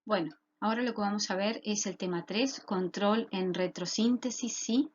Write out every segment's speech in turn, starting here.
Bueno, ahora lo que vamos a ver es el tema 3, control en retrosíntesis, ¿sí?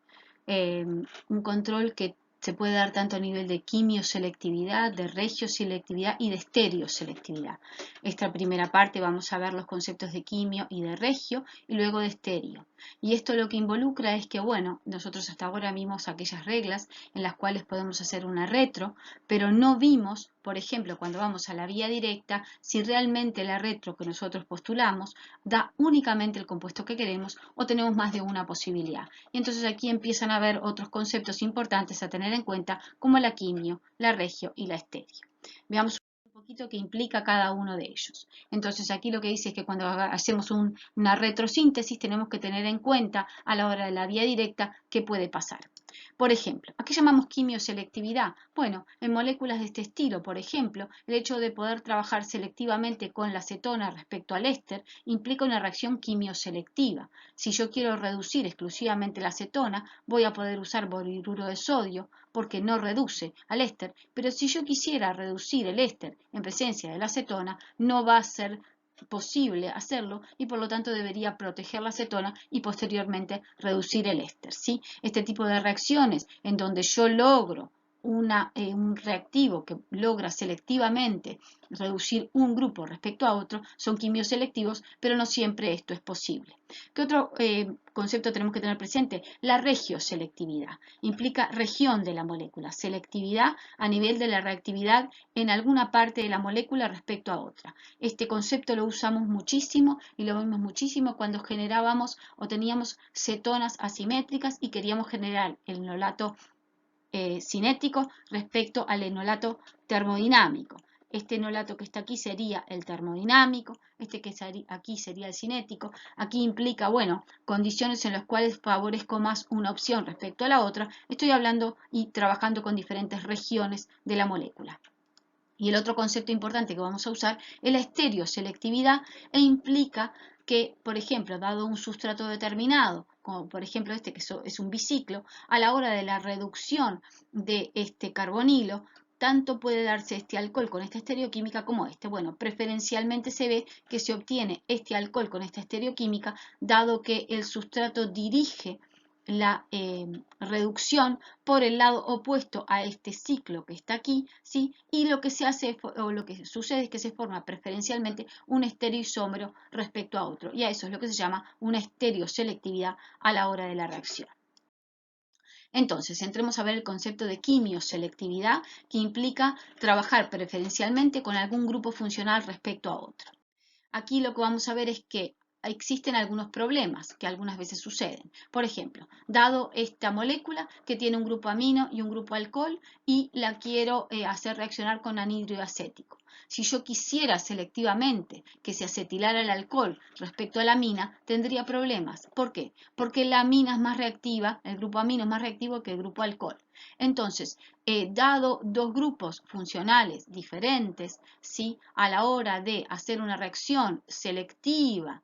Un control que se puede dar tanto a nivel de quimioselectividad, de regioselectividad y de estereoselectividad. Esta primera parte vamos a ver los conceptos de quimio y de regio y luego de estereo. Y esto lo que involucra es que, bueno, nosotros hasta ahora vimos aquellas reglas en las cuales podemos hacer una retro, pero no vimos, por ejemplo, cuando vamos a la vía directa, si realmente la retro que nosotros postulamos da únicamente el compuesto que queremos o tenemos más de una posibilidad. Y entonces aquí empiezan a haber otros conceptos importantes a tener en cuenta, como la quimio, la regio y la estéreo. Veamos un poquito qué implica cada uno de ellos. Entonces aquí lo que dice es que cuando hacemos una retrosíntesis tenemos que tener en cuenta a la hora de la vía directa qué puede pasar. Por ejemplo, ¿a qué llamamos quimioselectividad? Bueno, en moléculas de este estilo, por ejemplo, el hecho de poder trabajar selectivamente con la acetona respecto al éster implica una reacción quimioselectiva. Si yo quiero reducir exclusivamente la acetona, voy a poder usar borururo de sodio porque no reduce al éster, pero si yo quisiera reducir el éster en presencia de la acetona, no va a ser posible hacerlo y por lo tanto debería proteger la acetona y posteriormente reducir el éster, ¿sí? Este tipo de reacciones en donde yo logro un reactivo que logra selectivamente reducir un grupo respecto a otro son quimioselectivos, pero no siempre esto es posible. ¿Qué otro concepto tenemos que tener presente? La regioselectividad. Implica región de la molécula, selectividad a nivel de la reactividad en alguna parte de la molécula respecto a otra. Este concepto lo usamos muchísimo y lo vimos muchísimo cuando generábamos o teníamos cetonas asimétricas y queríamos generar el enolato cinético respecto al enolato termodinámico. Este enolato que está aquí sería el termodinámico, este que está aquí sería el cinético. Aquí implica, bueno, condiciones en las cuales favorezco más una opción respecto a la otra. Estoy hablando y trabajando con diferentes regiones de la molécula. Y el otro concepto importante que vamos a usar es la estereoselectividad e implica que, por ejemplo, dado un sustrato determinado, como por ejemplo este que es un biciclo, a la hora de la reducción de este carbonilo, tanto puede darse este alcohol con esta estereoquímica como este. Bueno, preferencialmente se ve que se obtiene este alcohol con esta estereoquímica, dado que el sustrato dirige la reducción por el lado opuesto a este ciclo que está aquí, ¿sí? Y lo que se hace o lo que sucede es que se forma preferencialmente un estereoisómero respecto a otro, y a eso es lo que se llama una estereoselectividad a la hora de la reacción. Entonces, entremos a ver el concepto de quimioselectividad, que implica trabajar preferencialmente con algún grupo funcional respecto a otro. Aquí lo que vamos a ver es que existen algunos problemas que algunas veces suceden. Por ejemplo, dado esta molécula que tiene un grupo amino y un grupo alcohol y la quiero hacer reaccionar con anhidro acético. Si yo quisiera selectivamente que se acetilara el alcohol respecto a la amina, tendría problemas. ¿Por qué? Porque la amina es más reactiva, el grupo amino es más reactivo que el grupo alcohol. Entonces, dado dos grupos funcionales diferentes, ¿sí? A la hora de hacer una reacción selectiva,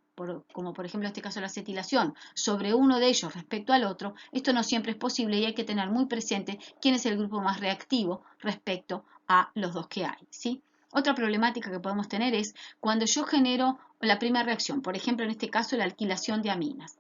como por ejemplo en este caso la acetilación, sobre uno de ellos respecto al otro, esto no siempre es posible y hay que tener muy presente quién es el grupo más reactivo respecto a los dos que hay, ¿sí? Otra problemática que podemos tener es cuando yo genero la primera reacción, por ejemplo en este caso la alquilación de aminas.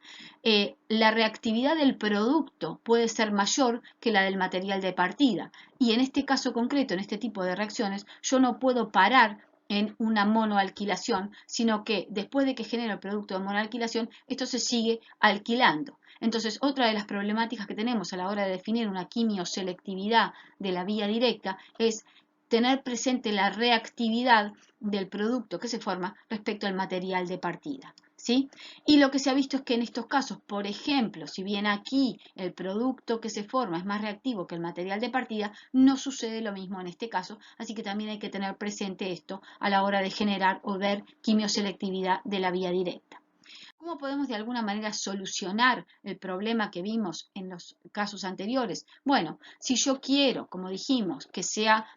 La reactividad del producto puede ser mayor que la del material de partida y en este caso concreto, en este tipo de reacciones, yo no puedo parar en una monoalquilación, sino que después de que genero el producto de monoalquilación, esto se sigue alquilando. Entonces, otra de las problemáticas que tenemos a la hora de definir una quimioselectividad de la vía directa es tener presente la reactividad del producto que se forma respecto al material de partida, ¿sí? Y lo que se ha visto es que en estos casos, por ejemplo, si bien aquí el producto que se forma es más reactivo que el material de partida, no sucede lo mismo en este caso, así que también hay que tener presente esto a la hora de generar o ver quimioselectividad de la vía directa. ¿Cómo podemos de alguna manera solucionar el problema que vimos en los casos anteriores? Bueno, si yo quiero, como dijimos, que sea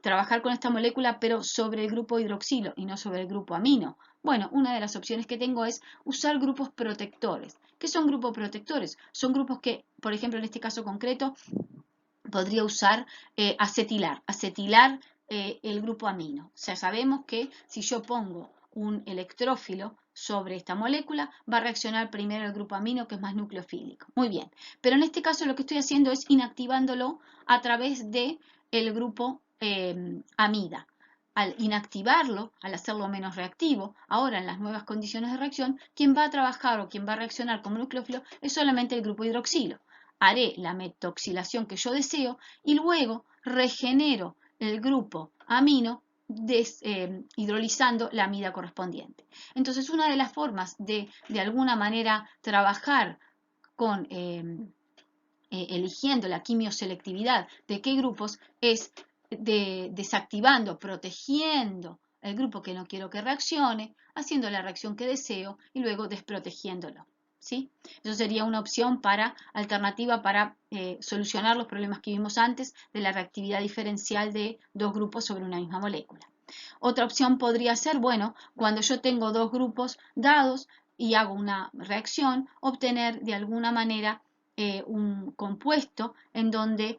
trabajar con esta molécula pero sobre el grupo hidroxilo y no sobre el grupo amino, bueno, una de las opciones que tengo es usar grupos protectores. ¿Qué son grupos protectores? Son grupos que, por ejemplo, en este caso concreto, podría usar acetilar el grupo amino. O sea, sabemos que si yo pongo un electrófilo sobre esta molécula, va a reaccionar primero el grupo amino, que es más nucleofílico. Muy bien, pero en este caso lo que estoy haciendo es inactivándolo a través del grupo amida. Al inactivarlo, al hacerlo menos reactivo, ahora en las nuevas condiciones de reacción, quien va a trabajar o quien va a reaccionar como nucleófilo es solamente el grupo hidroxilo. Haré la metoxilación que yo deseo y luego regenero el grupo amino hidrolizando la amida correspondiente. Entonces, una de las formas de alguna manera trabajar con eligiendo la quimioselectividad de qué grupos es desactivando, protegiendo el grupo que no quiero que reaccione, haciendo la reacción que deseo y luego desprotegiéndolo. ¿Sí? Eso sería una opción alternativa para solucionar los problemas que vimos antes de la reactividad diferencial de dos grupos sobre una misma molécula. Otra opción podría ser, bueno, cuando yo tengo dos grupos dados y hago una reacción, obtener de alguna manera un compuesto en donde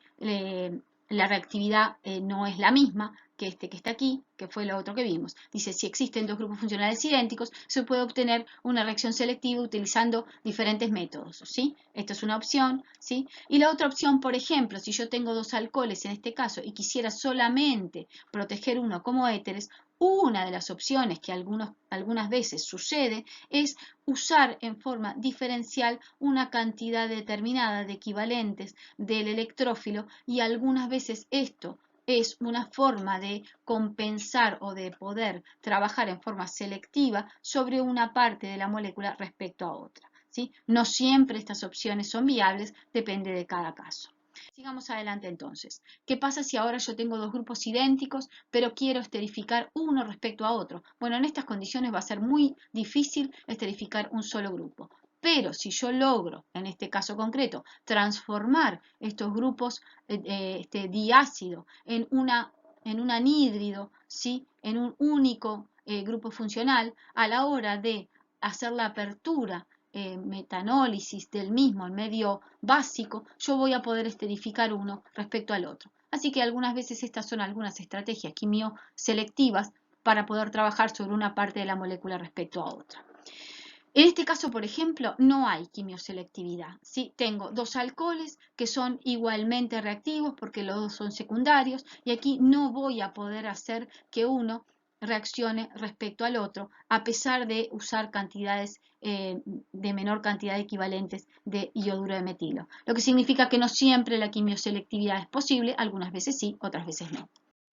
la reactividad no es la misma que este que está aquí, que fue lo otro que vimos. Dice, si existen dos grupos funcionales idénticos, se puede obtener una reacción selectiva utilizando diferentes métodos, ¿sí? Esta es una opción, ¿sí? Y la otra opción, por ejemplo, si yo tengo dos alcoholes en este caso y quisiera solamente proteger uno como éteres, una de las opciones que algunas veces sucede es usar en forma diferencial una cantidad determinada de equivalentes del electrófilo y algunas veces esto es una forma de compensar o de poder trabajar en forma selectiva sobre una parte de la molécula respecto a otra, ¿sí? No siempre estas opciones son viables, depende de cada caso. Sigamos adelante entonces. ¿Qué pasa si ahora yo tengo dos grupos idénticos, pero quiero esterificar uno respecto a otro? Bueno, en estas condiciones va a ser muy difícil esterificar un solo grupo. Pero si yo logro, en este caso concreto, transformar estos grupos diácido en un anhídrido, ¿sí? En un único grupo funcional, a la hora de hacer la apertura metanólisis del mismo en medio básico, yo voy a poder esterificar uno respecto al otro. Así que algunas veces estas son algunas estrategias quimioselectivas para poder trabajar sobre una parte de la molécula respecto a otra. En este caso, por ejemplo, no hay quimioselectividad, ¿sí? Tengo dos alcoholes que son igualmente reactivos porque los dos son secundarios y aquí no voy a poder hacer que uno reaccione respecto al otro a pesar de usar cantidades de menor cantidad equivalentes de ioduro de metilo. Lo que significa que no siempre la quimioselectividad es posible, algunas veces sí, otras veces no.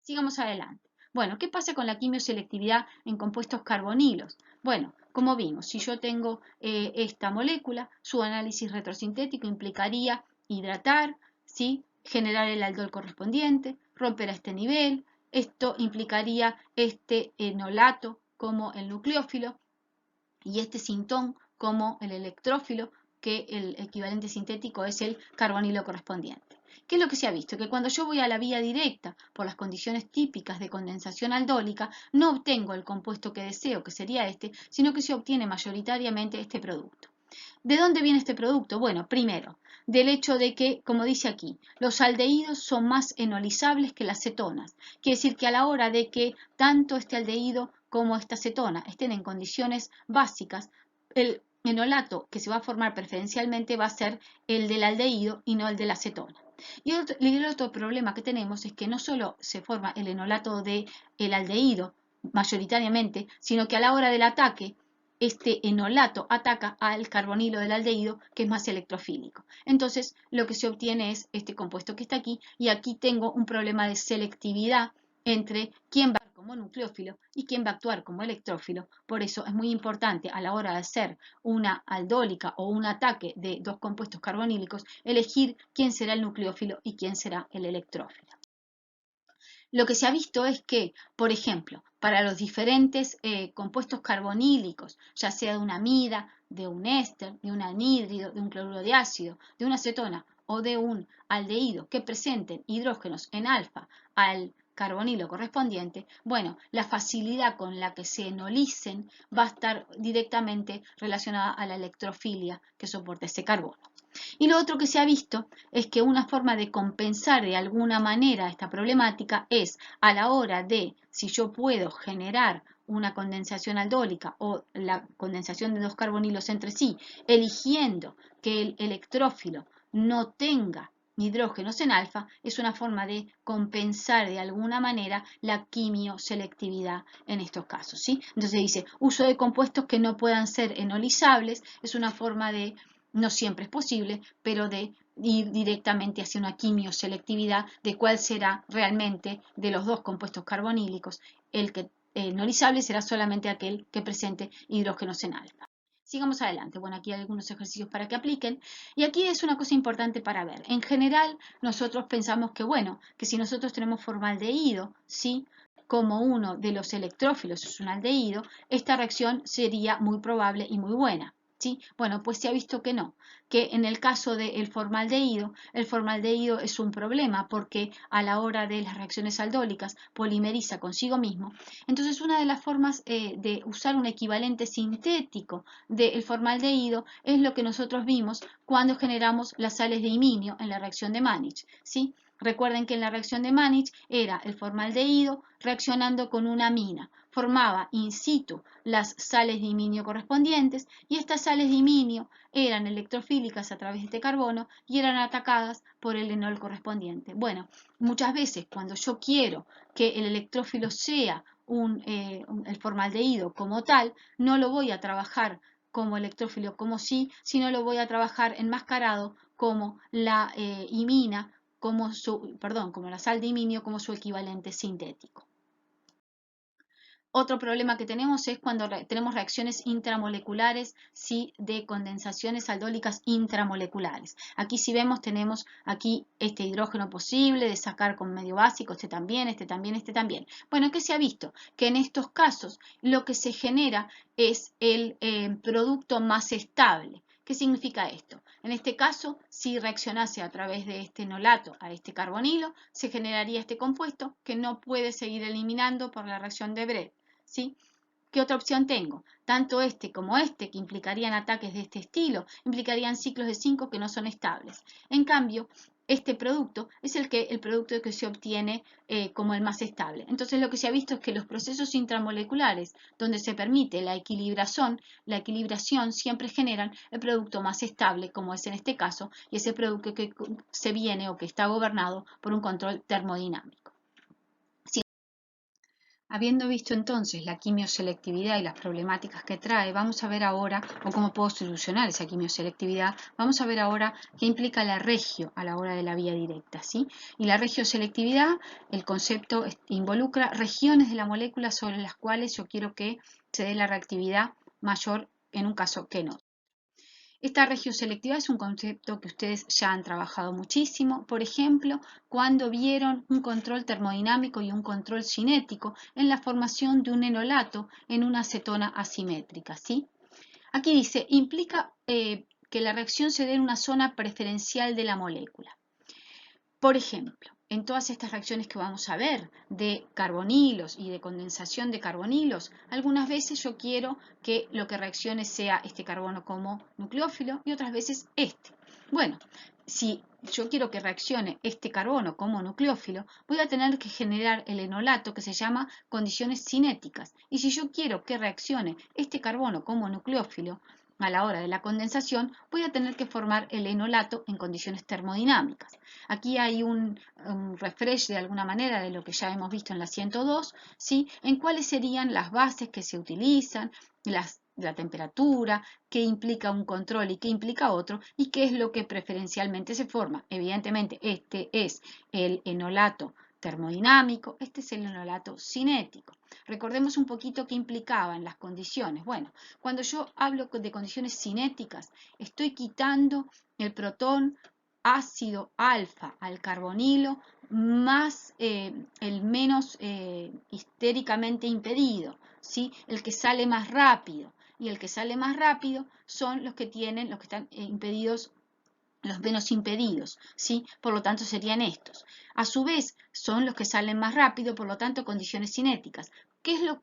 Sigamos adelante. Bueno, ¿qué pasa con la quimioselectividad en compuestos carbonilos? Bueno, como vimos, si yo tengo esta molécula, su análisis retrosintético implicaría hidratar, ¿sí? Generar el aldol correspondiente, romper a este nivel. Esto implicaría este enolato como el nucleófilo y este sintón como el electrófilo, que el equivalente sintético es el carbonilo correspondiente. ¿Qué es lo que se ha visto? Que cuando yo voy a la vía directa por las condiciones típicas de condensación aldólica, no obtengo el compuesto que deseo, que sería este, sino que se obtiene mayoritariamente este producto. ¿De dónde viene este producto? Bueno, primero, del hecho de que, como dice aquí, los aldehídos son más enolizables que las cetonas. Quiere decir que a la hora de que tanto este aldehído como esta cetona estén en condiciones básicas, el enolato que se va a formar preferencialmente va a ser el del aldehído y no el de la cetona. Y el otro problema que tenemos es que no solo se forma el enolato del aldehído mayoritariamente, sino que a la hora del ataque este enolato ataca al carbonilo del aldehído, que es más electrofílico. Entonces, lo que se obtiene es este compuesto que está aquí, y aquí tengo un problema de selectividad entre quién va a actuar como nucleófilo y quién va a actuar como electrófilo. Por eso es muy importante a la hora de hacer una aldólica o un ataque de dos compuestos carbonílicos, elegir quién será el nucleófilo y quién será el electrófilo. Lo que se ha visto es que, por ejemplo, para los diferentes compuestos carbonílicos, ya sea de una amida, de un éster, de un anhídrido, de un cloruro de ácido, de una acetona o de un aldehído que presenten hidrógenos en alfa al carbonilo correspondiente, bueno, la facilidad con la que se enolicen va a estar directamente relacionada a la electrofilia que soporta ese carbono. Y lo otro que se ha visto es que una forma de compensar de alguna manera esta problemática es a la hora de, si yo puedo generar una condensación aldólica o la condensación de dos carbonilos entre sí, eligiendo que el electrófilo no tenga hidrógenos en alfa, es una forma de compensar de alguna manera la quimioselectividad en estos casos, ¿sí? Entonces dice, uso de compuestos que no puedan ser enolizables, es una forma de, no siempre es posible, pero de ir directamente hacia una quimioselectividad de cuál será realmente de los dos compuestos carbonílicos el que enolizable será solamente aquel que presente hidrógenos en alfa. Sigamos adelante. Bueno, aquí hay algunos ejercicios para que apliquen. Y aquí es una cosa importante para ver. En general, nosotros pensamos que, bueno, que si nosotros tenemos formaldehído, ¿sí? Como uno de los electrófilos es un aldehído, esta reacción sería muy probable y muy buena. ¿Sí? Bueno, pues se ha visto que no, que en el caso del formaldehído, el formaldehído es un problema porque a la hora de las reacciones aldólicas polimeriza consigo mismo. Entonces, una de las formas de usar un equivalente sintético del formaldehído es lo que nosotros vimos cuando generamos las sales de iminio en la reacción de Mannich, ¿sí? Recuerden que en la reacción de Mannich era el formaldehído reaccionando con una amina. Formaba in situ las sales de iminio correspondientes y estas sales de iminio eran electrofílicas a través de este carbono y eran atacadas por el enol correspondiente. Bueno, muchas veces cuando yo quiero que el electrófilo sea el formaldehído como tal, no lo voy a trabajar como electrófilo como sí, sino lo voy a trabajar enmascarado como la imina, como la sal de iminio como su equivalente sintético. Otro problema que tenemos es cuando tenemos reacciones intramoleculares, sí, de condensaciones aldólicas intramoleculares. Aquí si vemos tenemos aquí este hidrógeno posible de sacar con medio básico, este también, este también, este también. Bueno, ¿qué se ha visto? Que en estos casos lo que se genera es el producto más estable. ¿Qué significa esto? En este caso, si reaccionase a través de este enolato a este carbonilo, se generaría este compuesto que no puede seguir eliminando por la reacción de Brett. ¿Sí? ¿Qué otra opción tengo? Tanto este como este, que implicarían ataques de este estilo, implicarían ciclos de 5 que no son estables. En cambio, este producto es el producto que se obtiene como el más estable. Entonces, lo que se ha visto es que los procesos intramoleculares, donde se permite la equilibración siempre generan el producto más estable, como es en este caso, y ese producto que se viene o que está gobernado por un control termodinámico. Habiendo visto entonces la quimioselectividad y las problemáticas que trae, vamos a ver ahora, o cómo puedo solucionar esa quimioselectividad, vamos a ver ahora qué implica la regio a la hora de la vía directa, ¿sí? Y la regioselectividad, el concepto involucra regiones de la molécula sobre las cuales yo quiero que se dé la reactividad mayor en un caso que no. Esta regioselectividad es un concepto que ustedes ya han trabajado muchísimo, por ejemplo, cuando vieron un control termodinámico y un control cinético en la formación de un enolato en una acetona asimétrica, ¿sí? Aquí dice, implica que la reacción se dé en una zona preferencial de la molécula. Por ejemplo, en todas estas reacciones que vamos a ver de carbonilos y de condensación de carbonilos, algunas veces yo quiero que lo que reaccione sea este carbono como nucleófilo y otras veces este. Bueno, si yo quiero que reaccione este carbono como nucleófilo, voy a tener que generar el enolato que se llama condiciones cinéticas. Y si yo quiero que reaccione este carbono como nucleófilo, a la hora de la condensación, voy a tener que formar el enolato en condiciones termodinámicas. Aquí hay un refresh de alguna manera de lo que ya hemos visto en la 102, ¿sí? En cuáles serían las bases que se utilizan, la temperatura, qué implica un control y qué implica otro, y qué es lo que preferencialmente se forma. Evidentemente, este es el enolato termodinámico, este es el enolato cinético. Recordemos un poquito qué implicaban las condiciones. Bueno, cuando yo hablo de condiciones cinéticas, estoy quitando el protón ácido alfa al carbonilo más el menos histéricamente impedido, ¿sí? El que sale más rápido. Y el que sale más rápido son los que están impedidos, los menos impedidos, ¿sí? Por lo tanto serían estos. A su vez son los que salen más rápido, por lo tanto condiciones cinéticas.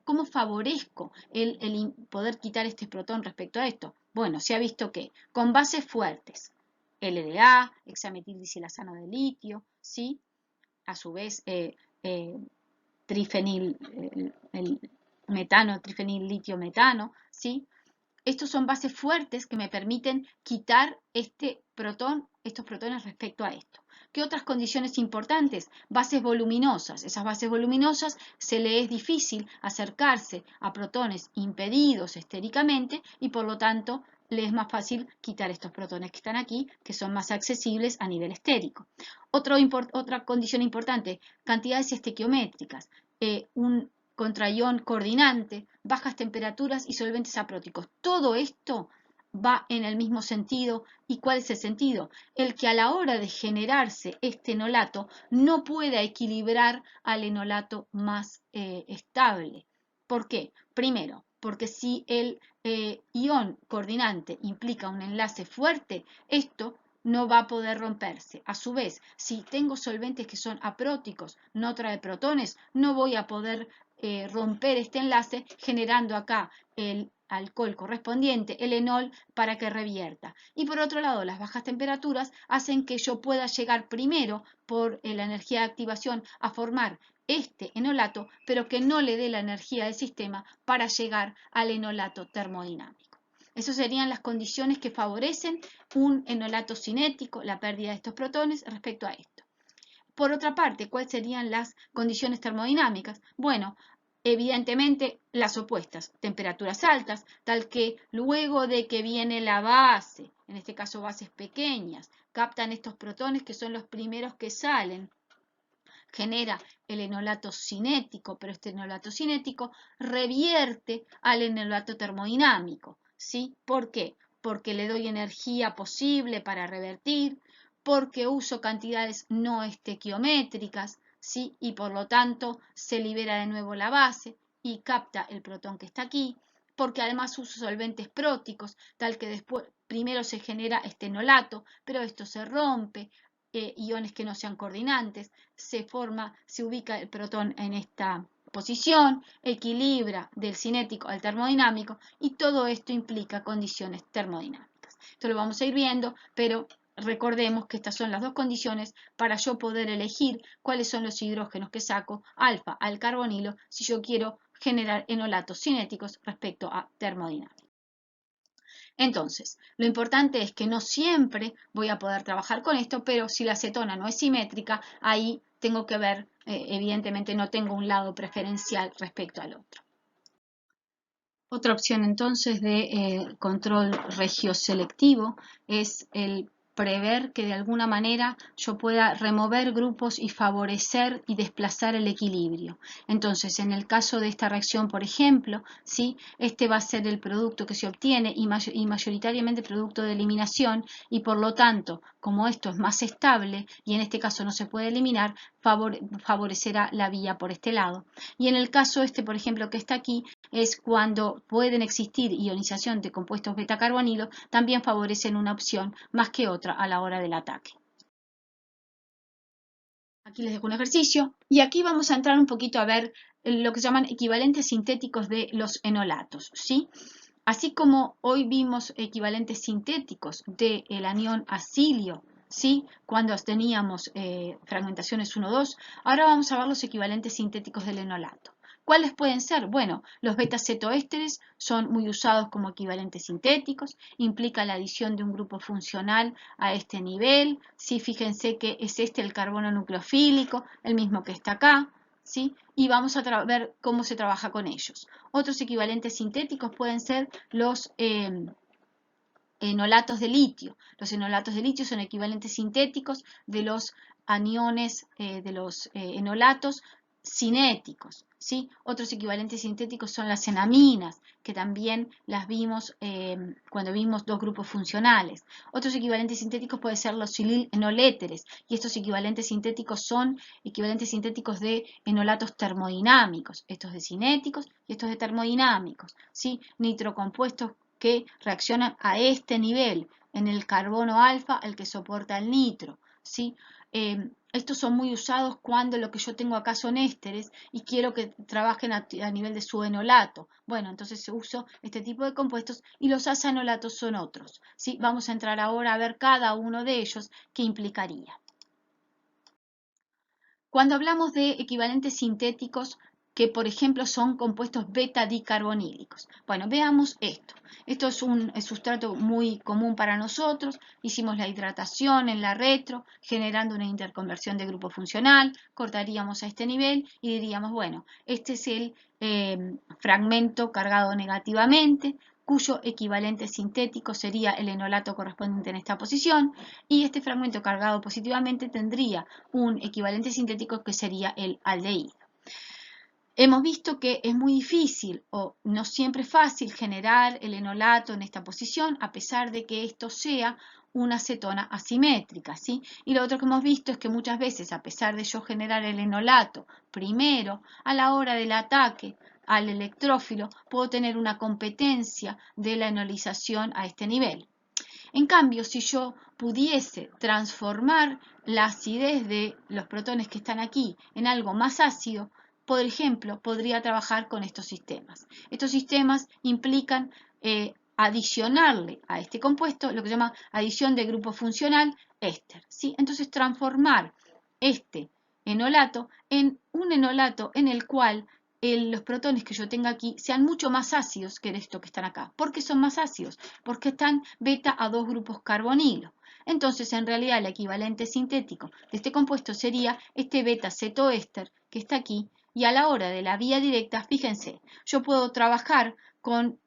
¿Cómo favorezco el poder quitar este protón respecto a esto? Bueno, se ha visto que con bases fuertes, LDA, hexametildisilazano de litio, ¿sí? A su vez, trifenil, metano, trifenil, litio, metano, ¿sí? Estos son bases fuertes que me permiten quitar estos protones respecto a esto. ¿Qué otras condiciones importantes? Bases voluminosas. Esas bases voluminosas se le es difícil acercarse a protones impedidos estéricamente y por lo tanto le es más fácil quitar estos protones que están aquí, que son más accesibles a nivel estérico. Otra condición importante, cantidades estequiométricas. Un contraión coordinante, bajas temperaturas y solventes apróticos. Todo esto va en el mismo sentido. ¿Y cuál es el sentido? El que a la hora de generarse este enolato no pueda equilibrar al enolato más estable. ¿Por qué? Primero, porque si el ion coordinante implica un enlace fuerte, esto no va a poder romperse. A su vez, si tengo solventes que son apróticos, no trae protones, no voy a poder romper este enlace generando acá el alcohol correspondiente, el enol, para que revierta. Y por otro lado, las bajas temperaturas hacen que yo pueda llegar primero por la energía de activación a formar este enolato, pero que no le dé la energía del sistema para llegar al enolato termodinámico. Esas serían las condiciones que favorecen un enolato cinético, la pérdida de estos protones respecto a esto. Por otra parte, ¿cuáles serían las condiciones termodinámicas? Bueno, evidentemente las opuestas, temperaturas altas, tal que luego de que viene la base, en este caso bases pequeñas, captan estos protones que son los primeros que salen, genera el enolato cinético, pero este enolato cinético revierte al enolato termodinámico, ¿sí? ¿Por qué? Porque le doy energía posible para revertir, porque uso cantidades no estequiométricas, ¿sí? Y por lo tanto se libera de nuevo la base y capta el protón que está aquí, porque además uso solventes próticos, tal que después primero se genera este enolato, pero esto se rompe, iones que no sean coordinantes, se ubica el protón en esta posición, equilibra del cinético al termodinámico y todo esto implica condiciones termodinámicas. Esto lo vamos a ir viendo, pero recordemos que estas son las dos condiciones para yo poder elegir cuáles son los hidrógenos que saco alfa al carbonilo si yo quiero generar enolatos cinéticos respecto a termodinámicos. Entonces, lo importante es que no siempre voy a poder trabajar con esto, pero si la acetona no es simétrica, ahí tengo que ver, evidentemente no tengo un lado preferencial respecto al otro. Otra opción entonces de control regioselectivo es el prever que de alguna manera yo pueda remover grupos y favorecer y desplazar el equilibrio. Entonces, en el caso de esta reacción, por ejemplo, ¿sí? Este va a ser el producto que se obtiene y mayoritariamente producto de eliminación y por lo tanto, como esto es más estable y en este caso no se puede eliminar, favorecerá la vía por este lado. Y en el caso este, por ejemplo, que está aquí, es cuando pueden existir ionización de compuestos beta-carbonilo, también favorecen una opción más que otra a la hora del ataque. Aquí les dejo un ejercicio y aquí vamos a entrar un poquito a ver lo que se llaman equivalentes sintéticos de los enolatos, ¿sí? Así como hoy vimos equivalentes sintéticos del anión acilio, ¿sí? Cuando teníamos fragmentaciones 1,2, ahora vamos a ver los equivalentes sintéticos del enolato. ¿Cuáles pueden ser? Bueno, los beta-cetoésteres son muy usados como equivalentes sintéticos, implica la adición de un grupo funcional a este nivel, ¿sí? Fíjense que es este el carbono nucleofílico, el mismo que está acá, ¿sí? Y vamos a ver cómo se trabaja con ellos. Otros equivalentes sintéticos pueden ser los enolatos de litio. Los enolatos de litio son equivalentes sintéticos de los aniones, de los enolatos cinéticos, ¿sí? Otros equivalentes sintéticos son las enaminas, que también las vimos cuando vimos dos grupos funcionales. Otros equivalentes sintéticos pueden ser los silil-enoléteres, y estos equivalentes sintéticos son equivalentes sintéticos de enolatos termodinámicos, estos de cinéticos y estos de termodinámicos, ¿sí? Nitrocompuestos que reaccionan a este nivel, en el carbono alfa, el que soporta el nitro, ¿sí? Estos son muy usados cuando lo que yo tengo acá son ésteres y quiero que trabajen a nivel de su enolato. Bueno, entonces uso este tipo de compuestos y los asanolatos son otros, ¿sí? Vamos a entrar ahora a ver cada uno de ellos qué implicaría. Cuando hablamos de equivalentes sintéticos, que, por ejemplo, son compuestos beta-dicarbonílicos. Bueno, veamos esto. Esto es un sustrato muy común para nosotros. Hicimos la hidratación en la retro, generando una interconversión de grupo funcional. Cortaríamos a este nivel y diríamos, bueno, este es el fragmento cargado negativamente, cuyo equivalente sintético sería el enolato correspondiente en esta posición, y este fragmento cargado positivamente tendría un equivalente sintético que sería el aldehído. Hemos visto que es muy difícil o no siempre fácil generar el enolato en esta posición, a pesar de que esto sea una cetona asimétrica, ¿sí? Y lo otro que hemos visto es que muchas veces, a pesar de yo generar el enolato primero, a la hora del ataque al electrófilo, puedo tener una competencia de la enolización a este nivel. En cambio, si yo pudiese transformar la acidez de los protones que están aquí en algo más ácido, por ejemplo, podría trabajar con estos sistemas. Estos sistemas implican adicionarle a este compuesto lo que se llama adición de grupo funcional éster, ¿sí? Entonces, transformar este enolato en un enolato en el cual los protones que yo tenga aquí sean mucho más ácidos que estos que están acá. ¿Por qué son más ácidos? Porque están beta a dos grupos carbonilo. Entonces, en realidad, el equivalente sintético de este compuesto sería este beta cetoéster que está aquí. Y a la hora de la vía directa, fíjense, yo puedo trabajar con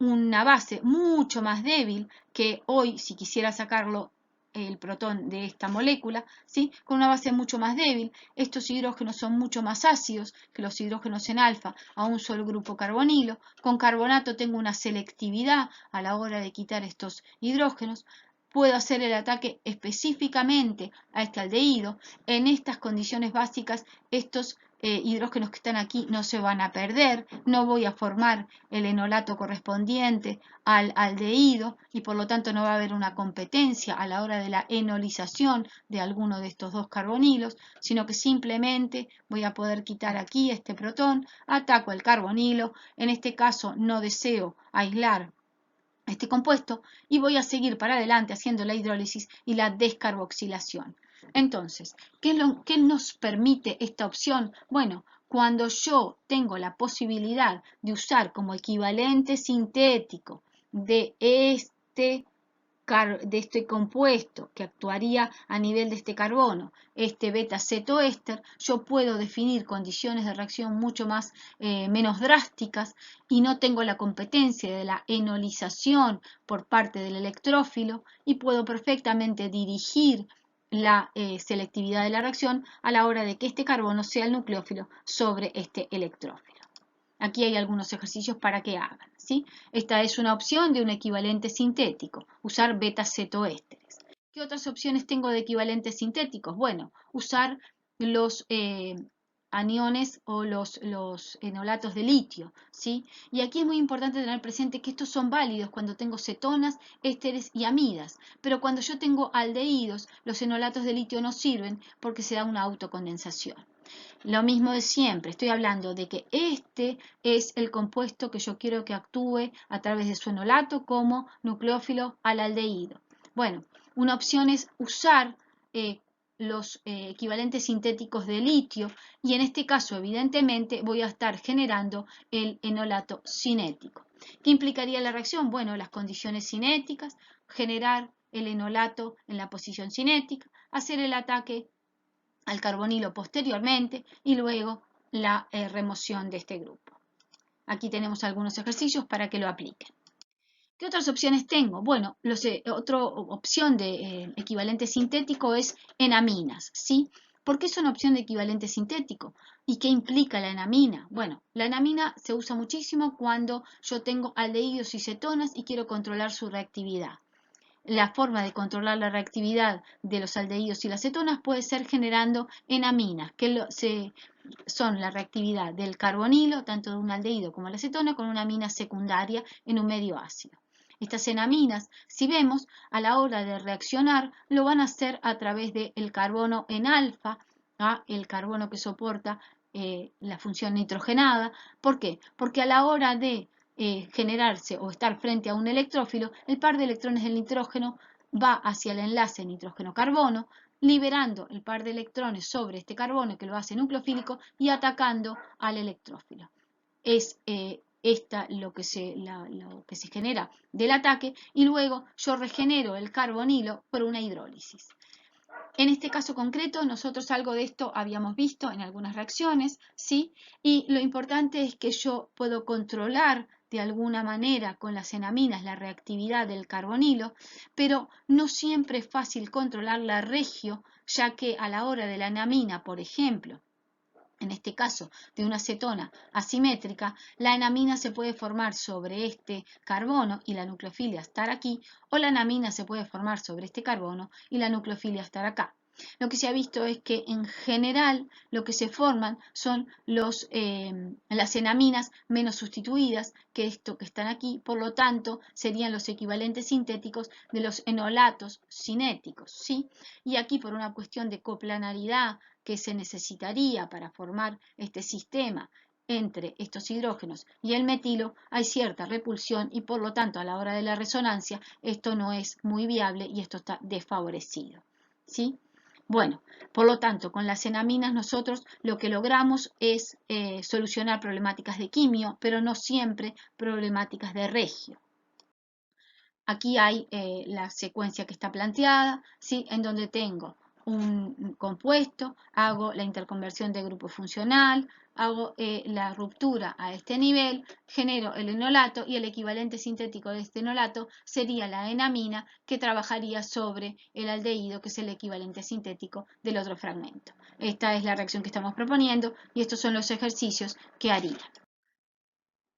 una base mucho más débil que hoy, si quisiera sacarlo el protón de esta molécula, ¿sí? Con una base mucho más débil. Estos hidrógenos son mucho más ácidos que los hidrógenos en alfa a un solo grupo carbonilo. Con carbonato tengo una selectividad a la hora de quitar estos hidrógenos. Puedo hacer el ataque específicamente a este aldehído. En estas condiciones básicas, estos hidrógenos que están aquí no se van a perder, no voy a formar el enolato correspondiente al aldehído y por lo tanto no va a haber una competencia a la hora de la enolización de alguno de estos dos carbonilos, sino que simplemente voy a poder quitar aquí este protón, ataco el carbonilo, en este caso no deseo aislar este compuesto y voy a seguir para adelante haciendo la hidrólisis y la descarboxilación. Entonces, ¿qué nos permite esta opción? Bueno, cuando yo tengo la posibilidad de usar como equivalente sintético de este compuesto que actuaría a nivel de este carbono, este beta cetoéster, yo puedo definir condiciones de reacción mucho más menos drásticas y no tengo la competencia de la enolización por parte del electrófilo y puedo perfectamente dirigir la selectividad de la reacción a la hora de que este carbono sea el nucleófilo sobre este electrófilo. Aquí hay algunos ejercicios para que hagan, ¿sí? Esta es una opción de un equivalente sintético, usar beta-cetoésteres. ¿Qué otras opciones tengo de equivalentes sintéticos? Bueno, usar los aniones o los enolatos de litio, ¿sí? Y aquí es muy importante tener presente que estos son válidos cuando tengo cetonas, ésteres y amidas, pero cuando yo tengo aldehídos, los enolatos de litio no sirven porque se da una autocondensación. Lo mismo de siempre, estoy hablando de que este es el compuesto que yo quiero que actúe a través de su enolato como nucleófilo al aldehído. Bueno, una opción es usar los equivalentes sintéticos de litio y en este caso evidentemente voy a estar generando el enolato cinético. ¿Qué implicaría la reacción? Bueno, las condiciones cinéticas, generar el enolato en la posición cinética, hacer el ataque al carbonilo posteriormente y luego la remoción de este grupo. Aquí tenemos algunos ejercicios para que lo apliquen. ¿Qué otras opciones tengo? Bueno, otra opción de equivalente sintético es enaminas, ¿sí? ¿Por qué es una opción de equivalente sintético? ¿Y qué implica la enamina? Bueno, la enamina se usa muchísimo cuando yo tengo aldehídos y cetonas y quiero controlar su reactividad. La forma de controlar la reactividad de los aldehídos y las cetonas puede ser generando enaminas, que son la reactividad del carbonilo, tanto de un aldehído como la cetona, con una amina secundaria en un medio ácido. Estas enaminas, si vemos, a la hora de reaccionar, lo van a hacer a través del carbono en alfa, el carbono que soporta la función nitrogenada. ¿Por qué? Porque a la hora de generarse o estar frente a un electrófilo, el par de electrones del nitrógeno va hacia el enlace nitrógeno-carbono, liberando el par de electrones sobre este carbono que lo hace nucleofílico y atacando al electrófilo. Es esta lo que se genera del ataque, y luego yo regenero el carbonilo por una hidrólisis. En este caso concreto, nosotros algo de esto habíamos visto en algunas reacciones, ¿sí? Y lo importante es que yo puedo controlar de alguna manera con las enaminas la reactividad del carbonilo, pero no siempre es fácil controlar la regio, ya que a la hora de la enamina, por ejemplo, en este caso de una cetona asimétrica, la enamina se puede formar sobre este carbono y la nucleofilia estar aquí, o la enamina se puede formar sobre este carbono y la nucleofilia estar acá. Lo que se ha visto es que en general lo que se forman son las enaminas menos sustituidas que esto que están aquí, por lo tanto serían los equivalentes sintéticos de los enolatos cinéticos, ¿sí? Y aquí por una cuestión de coplanaridad que se necesitaría para formar este sistema entre estos hidrógenos y el metilo, hay cierta repulsión y por lo tanto a la hora de la resonancia esto no es muy viable y esto está desfavorecido, ¿sí? Bueno, por lo tanto, con las enaminas nosotros lo que logramos es solucionar problemáticas de quimio, pero no siempre problemáticas de regio. Aquí hay la secuencia que está planteada, ¿sí? En donde tengo un compuesto, hago la interconversión de grupo funcional, hago la ruptura a este nivel, genero el enolato y el equivalente sintético de este enolato sería la enamina que trabajaría sobre el aldehído, que es el equivalente sintético del otro fragmento. Esta es la reacción que estamos proponiendo y estos son los ejercicios que haría.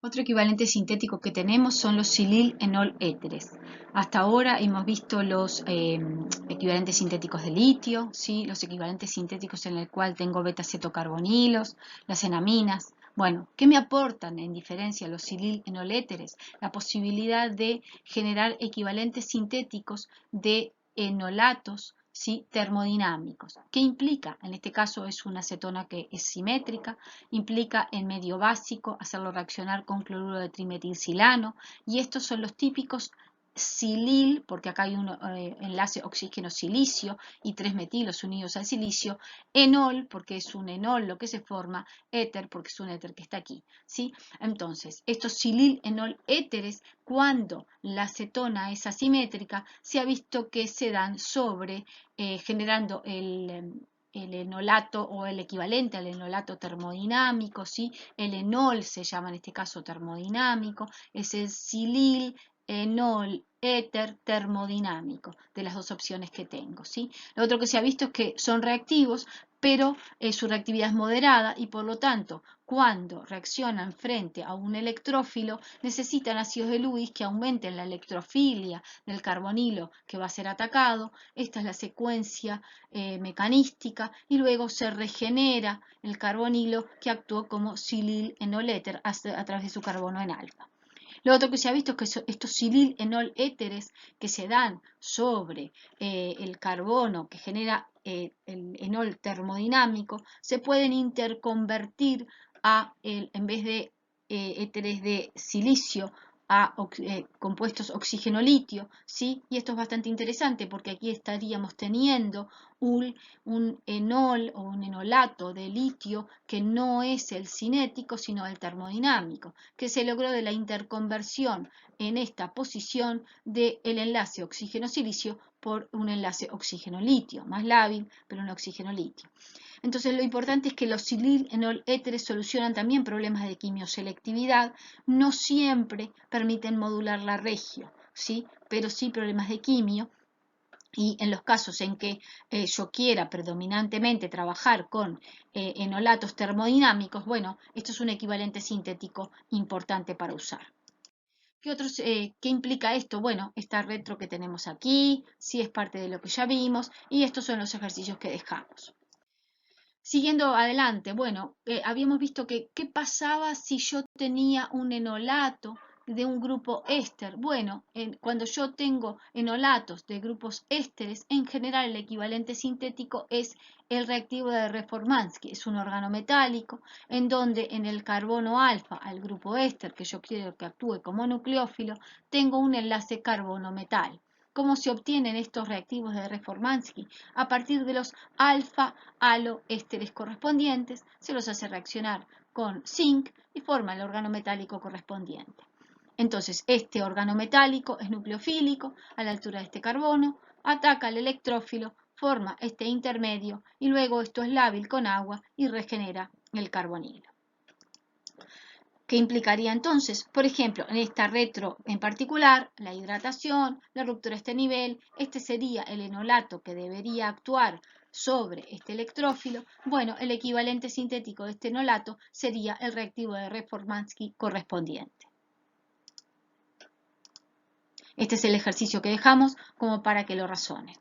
Otro equivalente sintético que tenemos son los silil-enol éteres. Hasta ahora hemos visto los equivalentes sintéticos de litio, ¿sí? Los equivalentes sintéticos en el cual tengo beta-cetocarbonilos, las enaminas. Bueno, ¿qué me aportan en diferencia los silil-enol éteres? La posibilidad de generar equivalentes sintéticos de enolatos, ¿sí? Termodinámicos. ¿Qué implica? En este caso es una acetona que es simétrica, implica en medio básico hacerlo reaccionar con cloruro de trimetilsilano, y estos son los típicos silil, porque acá hay un enlace oxígeno-silicio y 3 metilos unidos al silicio, enol, porque es un enol lo que se forma, éter, porque es un éter que está aquí, ¿sí? Entonces, estos silil-enol éteres, cuando la acetona es asimétrica, se ha visto que se dan sobre, generando el enolato o el equivalente al enolato termodinámico, ¿sí? El enol se llama en este caso termodinámico, es el silil, enol, éter termodinámico, de las dos opciones que tengo, ¿sí? Lo otro que se ha visto es que son reactivos, pero su reactividad es moderada y por lo tanto, cuando reaccionan frente a un electrófilo, necesitan ácidos de Lewis que aumenten la electrofilia del carbonilo que va a ser atacado. Esta es la secuencia mecanística y luego se regenera el carbonilo que actuó como silil-enol éter a través de su carbono en alfa. Lo otro que se ha visto es que estos silil-enol éteres que se dan sobre el carbono que genera el enol termodinámico se pueden interconvertir en vez de éteres de silicio a compuestos oxígeno-litio, ¿sí? Y esto es bastante interesante porque aquí estaríamos teniendo un enol o un enolato de litio que no es el cinético sino el termodinámico, que se logró de la interconversión en esta posición del enlace oxígeno-silicio por un enlace oxígeno-litio, más lábil, pero un oxígeno-litio. Entonces lo importante es que los silil-enol éteres solucionan también problemas de quimioselectividad, no siempre permiten modular la regio, ¿sí? Pero sí problemas de quimio. Y en los casos en que yo quiera predominantemente trabajar con enolatos termodinámicos, bueno, esto es un equivalente sintético importante para usar. ¿Qué implica esto? Bueno, esta retro que tenemos aquí, sí es parte de lo que ya vimos, y estos son los ejercicios que dejamos. Siguiendo adelante, bueno, habíamos visto que qué pasaba si yo tenía un enolato de un grupo éster. Bueno, cuando yo tengo enolatos de grupos ésteres, en general el equivalente sintético es el reactivo de Reformansky, es un organometálico, en donde en el carbono alfa al grupo éster, que yo quiero que actúe como nucleófilo, tengo un enlace carbono-metal. ¿Cómo se obtienen estos reactivos de Reformansky? A partir de los alfa-haloésteres correspondientes, se los hace reaccionar con zinc y forma el organometálico correspondiente. Entonces, este organometálico es nucleofílico a la altura de este carbono, ataca al electrófilo, forma este intermedio y luego esto es lábil con agua y regenera el carbonilo. ¿Qué implicaría entonces? Por ejemplo, en esta retro en particular, la hidratación, la ruptura a este nivel, este sería el enolato que debería actuar sobre este electrófilo. Bueno, el equivalente sintético de este enolato sería el reactivo de Reformansky correspondiente. Este es el ejercicio que dejamos como para que lo razonen.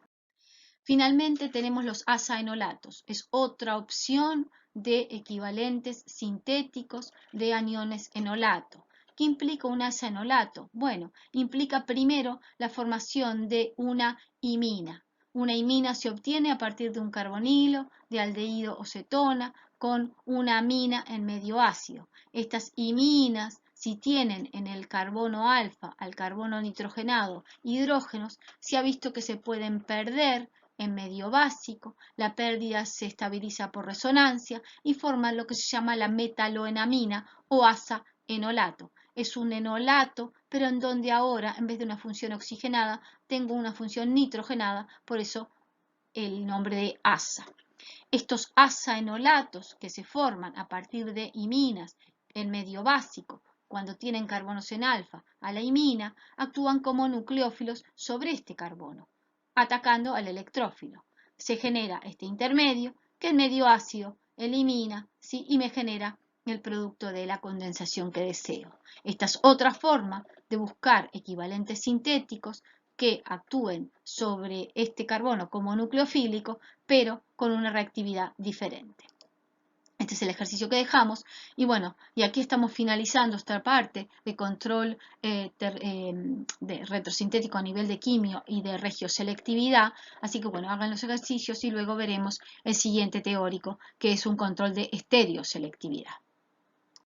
Finalmente tenemos los asa-enolatos. Es otra opción de equivalentes sintéticos de aniones enolato. ¿Qué implica un asa-enolato? Bueno, implica primero la formación de una imina. Una imina se obtiene a partir de un carbonilo, de aldehído o cetona, con una amina en medio ácido. Estas iminas, si tienen en el carbono alfa al carbono nitrogenado hidrógenos, se ha visto que se pueden perder en medio básico, la pérdida se estabiliza por resonancia y forma lo que se llama la metaloenamina o asa-enolato. Es un enolato, pero en donde ahora, en vez de una función oxigenada, tengo una función nitrogenada, por eso el nombre de asa. Estos asa-enolatos que se forman a partir de iminas en medio básico, cuando tienen carbonos en alfa a la imina, actúan como nucleófilos sobre este carbono, atacando al electrófilo. Se genera este intermedio que en medio ácido elimina, ¿sí? Y me genera el producto de la condensación que deseo. Esta es otra forma de buscar equivalentes sintéticos que actúen sobre este carbono como nucleofílico, pero con una reactividad diferente. Este es el ejercicio que dejamos y bueno, y aquí estamos finalizando esta parte de control de retrosintético a nivel de quimio y de regioselectividad, así que bueno, hagan los ejercicios y luego veremos el siguiente teórico que es un control de estereoselectividad.